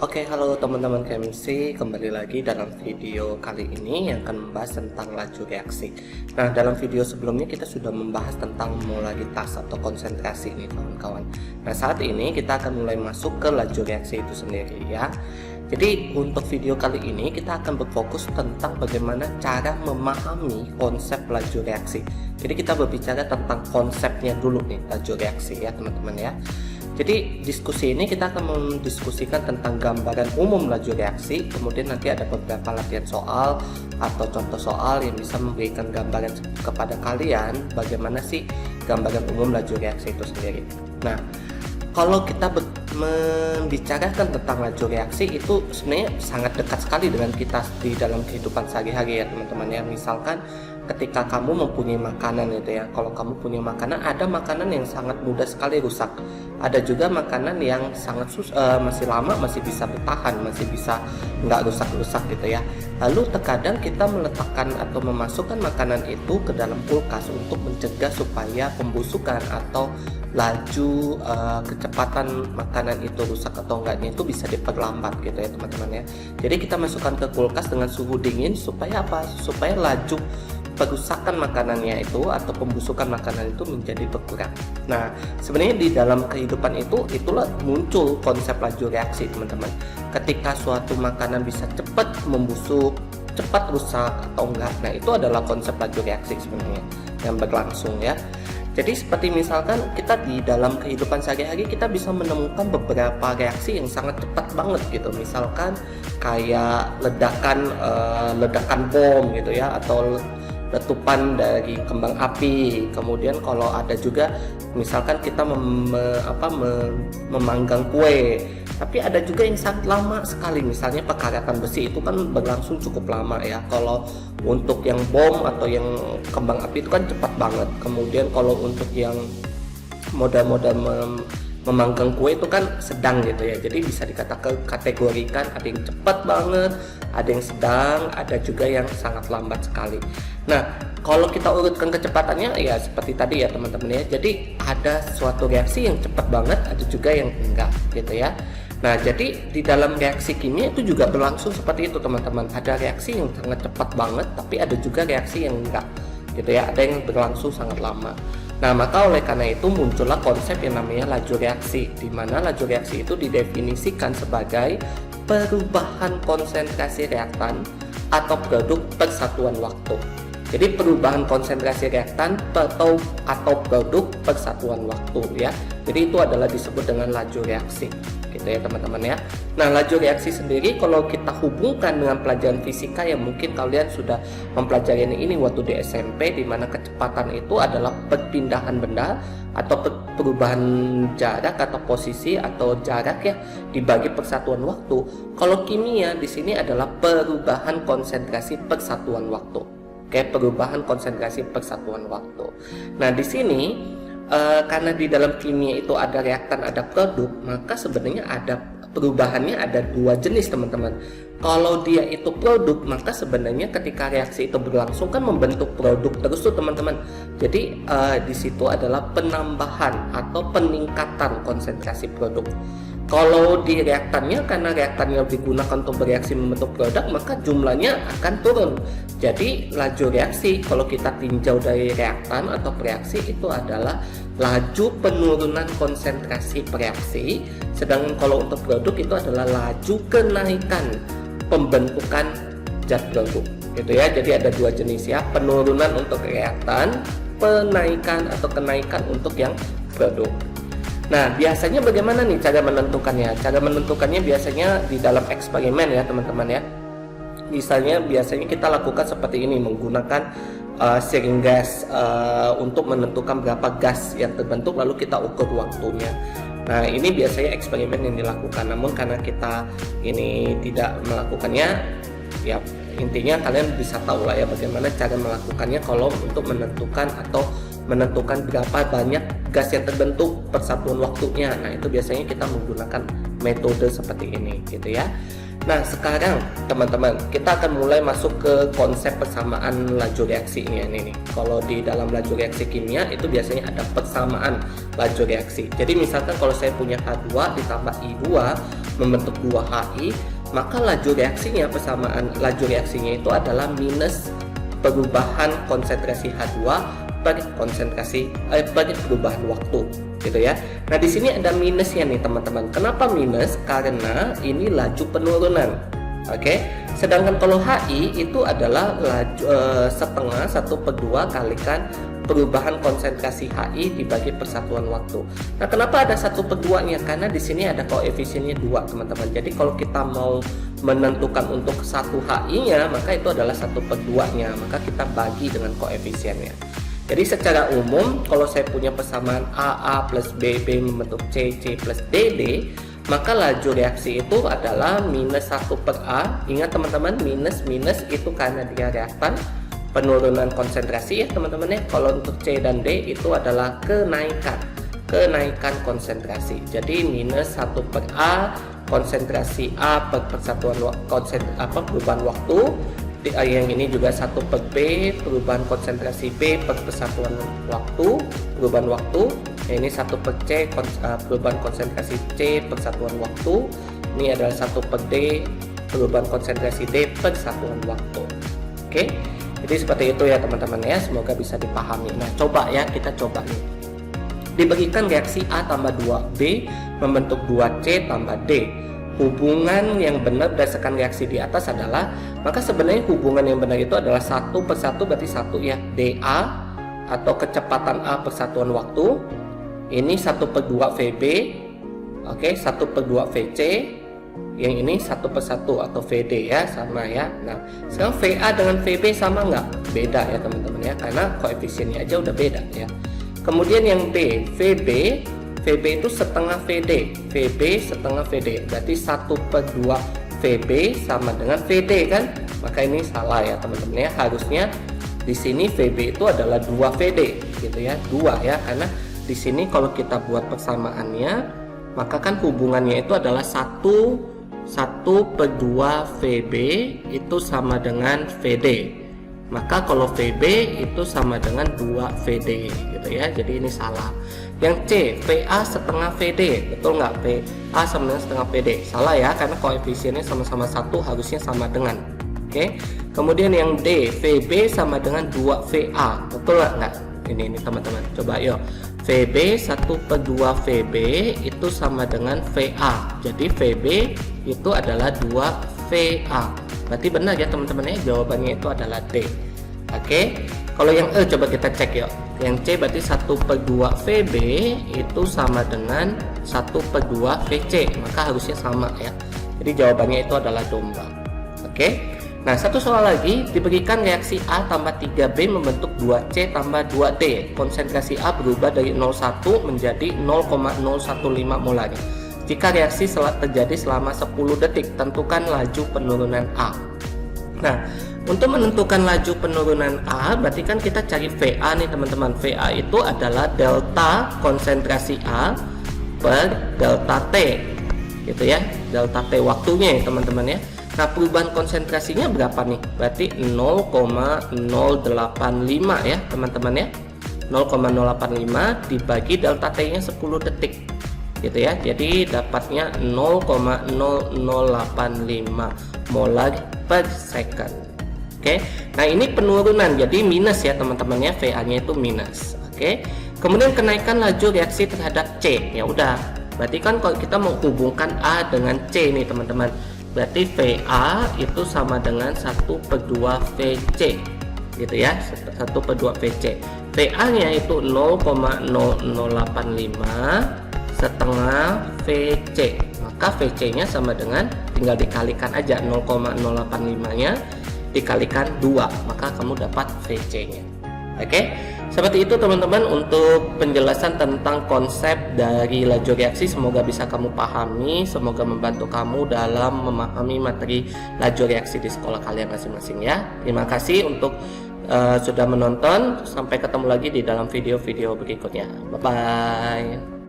Oke, halo teman-teman KMC, kembali lagi dalam video kali ini yang akan membahas tentang laju reaksi. Nah, dalam video sebelumnya kita sudah membahas tentang modalitas atau konsentrasi nih kawan-kawan. Nah, saat ini kita akan mulai masuk ke laju reaksi itu sendiri ya. Jadi untuk video kali ini kita akan berfokus tentang bagaimana cara memahami konsep laju reaksi. Jadi kita berbicara tentang konsepnya dulu nih, laju reaksi ya teman-teman ya. Jadi diskusi ini kita akan mendiskusikan tentang gambaran umum laju reaksi, kemudian nanti ada beberapa latihan soal atau contoh soal yang bisa memberikan gambaran kepada kalian bagaimana sih gambaran umum laju reaksi itu sendiri. Nah, kalau kita membicarakan tentang laju reaksi itu sebenarnya sangat dekat sekali dengan kita di dalam kehidupan sehari-hari ya teman-teman ya. Misalkan ketika kamu mempunyai makanan itu ya, kalau kamu punya makanan, ada makanan yang sangat mudah sekali rusak, ada juga makanan yang sangat masih lama masih bisa bertahan, masih bisa nggak rusak-rusak gitu ya. Lalu terkadang kita meletakkan atau memasukkan makanan itu ke dalam kulkas untuk mencegah supaya pembusukan atau laju kecepatan makanan itu rusak atau enggaknya itu bisa diperlambat gitu ya teman-teman ya. Jadi kita masukkan ke kulkas dengan suhu dingin supaya apa? Supaya laju perusakan makanannya itu atau pembusukan makanan itu menjadi berkurang. Nah, sebenarnya di dalam kehidupan itulah muncul konsep laju reaksi teman-teman. Ketika suatu makanan bisa cepat membusuk, cepat rusak atau enggak, nah itu adalah konsep laju reaksi sebenarnya yang berlangsung ya. Jadi seperti misalkan kita di dalam kehidupan sehari-hari kita bisa menemukan beberapa reaksi yang sangat cepat banget gitu. Misalkan kayak ledakan bom gitu ya, atau letupan dari kembang api. Kemudian kalau ada juga misalkan kita memanggang kue, tapi ada juga yang sangat lama sekali, misalnya pekaratan besi itu kan berlangsung cukup lama ya. Kalau untuk yang bom atau yang kembang api itu kan cepat banget. Kemudian kalau untuk yang modal-modal memanggang kue itu kan sedang gitu ya, jadi bisa dikatakan kategorikan ada yang cepat banget, ada yang sedang, ada juga yang sangat lambat sekali. Nah, kalau kita urutkan kecepatannya ya seperti tadi ya teman-teman ya, jadi ada suatu reaksi yang cepat banget, ada juga yang enggak gitu ya. Nah, jadi di dalam reaksi kimia itu juga berlangsung seperti itu teman-teman. Ada reaksi yang sangat cepat banget, tapi ada juga reaksi yang enggak gitu ya, ada yang berlangsung sangat lama. Nah, maka oleh karena itu muncullah konsep yang namanya laju reaksi, di mana laju reaksi itu didefinisikan sebagai perubahan konsentrasi reaktan atau produk per satuan waktu. Jadi perubahan konsentrasi reaktan atau produk per satuan waktu ya. Jadi itu adalah disebut dengan laju reaksi gitu ya teman-teman ya. Nah, laju reaksi sendiri kalau kita hubungkan dengan pelajaran fisika yang mungkin kalian sudah mempelajari ini waktu di SMP, di mana kecepatan itu adalah perpindahan benda atau perubahan jarak atau posisi atau jarak ya dibagi persatuan waktu. Kalau kimia di sini adalah perubahan konsentrasi persatuan waktu. Oke, perubahan konsentrasi persatuan waktu. Nah, di sini karena di dalam kimia itu ada reaktan, ada produk, maka sebenarnya ada perubahannya ada dua jenis teman-teman. Kalau dia itu produk, maka sebenarnya ketika reaksi itu berlangsung kan membentuk produk terus tuh teman-teman. Jadi di situ adalah penambahan atau peningkatan konsentrasi produk. Kalau di reaktannya, karena reaktannya digunakan untuk bereaksi membentuk produk, maka jumlahnya akan turun. Jadi laju reaksi kalau kita tinjau dari reaktan atau reaksi itu adalah laju penurunan konsentrasi reaksi, sedangkan kalau untuk produk itu adalah laju kenaikan pembentukan zat produk gitu ya. Jadi ada dua jenis ya, penurunan untuk reaktan, penaikan atau kenaikan untuk yang produk. Nah, biasanya bagaimana nih cara menentukannya? Cara menentukannya biasanya di dalam eksperimen ya teman-teman ya. Biasanya kita lakukan seperti ini, menggunakan sharing gas untuk menentukan berapa gas yang terbentuk, lalu kita ukur waktunya. Nah, ini biasanya eksperimen yang dilakukan. Namun karena kita ini tidak melakukannya, ya intinya kalian bisa tahu lah ya bagaimana cara melakukannya kalau untuk menentukan berapa banyak gas yang terbentuk per satuan waktunya. Nah, itu biasanya kita menggunakan metode seperti ini gitu ya. Nah, sekarang teman-teman kita akan mulai masuk ke konsep persamaan laju reaksi ini. Kalau di dalam laju reaksi kimia itu biasanya ada persamaan laju reaksi. Jadi misalkan kalau saya punya H2 ditambah I2, membentuk 2 HI, maka laju reaksinya, persamaan laju reaksinya itu adalah minus perubahan konsentrasi H2 per perubahan waktu, gitu ya. Nah, di sini ada minusnya nih teman-teman. Kenapa minus? Karena ini laju penurunan. Oke. Sedangkan kalau HI itu adalah laju setengah 1/2 kalikan perubahan konsentrasi HI dibagi persatuan waktu. Nah, kenapa ada 1/2-nya? Karena di sini ada koefisiennya 2, teman-teman. Jadi kalau kita mau menentukan untuk 1 HI-nya, maka itu adalah 1/2-nya. Maka kita bagi dengan koefisiennya. Jadi secara umum, kalau saya punya persamaan AA plus BB membentuk CC plus DD, maka laju reaksi itu adalah minus 1/A. Ingat teman-teman, minus itu karena dia reaktan penurunan konsentrasi ya teman-teman ya. Kalau untuk C dan D itu adalah kenaikan konsentrasi. Jadi minus 1/A konsentrasi A per persatuan perubahan waktu. Yang ini juga 1/B perubahan konsentrasi B per persatuan waktu, perubahan waktu. Ini 1/C perubahan konsentrasi C per satuan waktu. Ini adalah 1/D perubahan konsentrasi D per satuan waktu. Oke, jadi seperti itu ya teman-teman ya. Semoga bisa dipahami. Nah, coba ya, kita coba nih. Diberikan reaksi A tambah 2B membentuk 2C tambah D. Hubungan yang benar berdasarkan reaksi di atas adalah, maka sebenarnya hubungan yang benar itu adalah 1/1 berarti 1 ya, dA atau kecepatan A per satuan waktu. Ini 1/2 VB, oke, 1/2 VC, yang ini 1/1 atau VD ya, sama ya. Nah, sekarang VA dengan VB sama nggak? Beda ya teman-teman ya, karena koefisiennya aja udah beda ya. Kemudian yang D, VB itu setengah VD, VB setengah VD, berarti 1/2 VB sama dengan VD kan? Maka ini salah ya teman-teman ya. Harusnya di sini VB itu adalah 2 VD gitu ya, 2 ya, karena di sini kalau kita buat persamaannya, maka kan hubungannya itu adalah 1/2 VB itu sama dengan VD. Maka kalau VB itu sama dengan 2 VD gitu ya. Jadi ini salah. Yang C, VA setengah VD, betul nggak? VA sama dengan setengah VD. Salah ya, karena koefisiennya sama-sama 1 harusnya sama dengan. Oke. Kemudian yang D, VB sama dengan 2 VA, betul nggak? Ini teman-teman, coba yuk. VB 1/2 VB itu sama dengan VA. Jadi VB itu adalah 2 VA. Berarti benar ya teman-teman ya, jawabannya itu adalah D. Oke. Kalau yang E coba kita cek yuk. Yang C berarti 1/2 VB itu sama dengan 1/2 VC, maka harusnya sama ya. Jadi jawabannya itu adalah domba. Oke. Nah, satu soal lagi, diberikan reaksi A tambah 3B membentuk 2C tambah 2D. Konsentrasi A berubah dari 0,1 menjadi 0,015 molar. Jika reaksi terjadi selama 10 detik, tentukan laju penurunan A. Nah, untuk menentukan laju penurunan A, berarti kan kita cari VA nih teman-teman. VA itu adalah delta konsentrasi A per delta T, gitu ya. Delta T waktunya ya teman-teman ya. Nah, perubahan konsentrasinya berapa nih? Berarti 0,085 ya teman-teman ya. 0,085 dibagi delta T-nya 10 detik. Gitu ya. Jadi dapatnya 0,0085 molar per second. Oke. Nah, ini penurunan jadi minus ya teman-teman ya. VA-nya itu minus. Oke. Kemudian kenaikan laju reaksi terhadap C. Ya udah. Berarti kan kalau kita mau hubungkan A dengan C nih teman-teman. Berarti VA itu sama dengan 1/2 VC gitu ya, 1/2 VC. VA nya itu 0,0085 setengah VC, maka VC nya sama dengan, tinggal dikalikan aja 0,085 nya dikalikan 2, maka kamu dapat VC nya. Oke, seperti itu teman-teman untuk penjelasan tentang konsep dari laju reaksi. Semoga bisa kamu pahami, semoga membantu kamu dalam memahami materi laju reaksi di sekolah kalian masing-masing ya. Terima kasih untuk sudah menonton. Sampai ketemu lagi di dalam video-video berikutnya. Bye bye.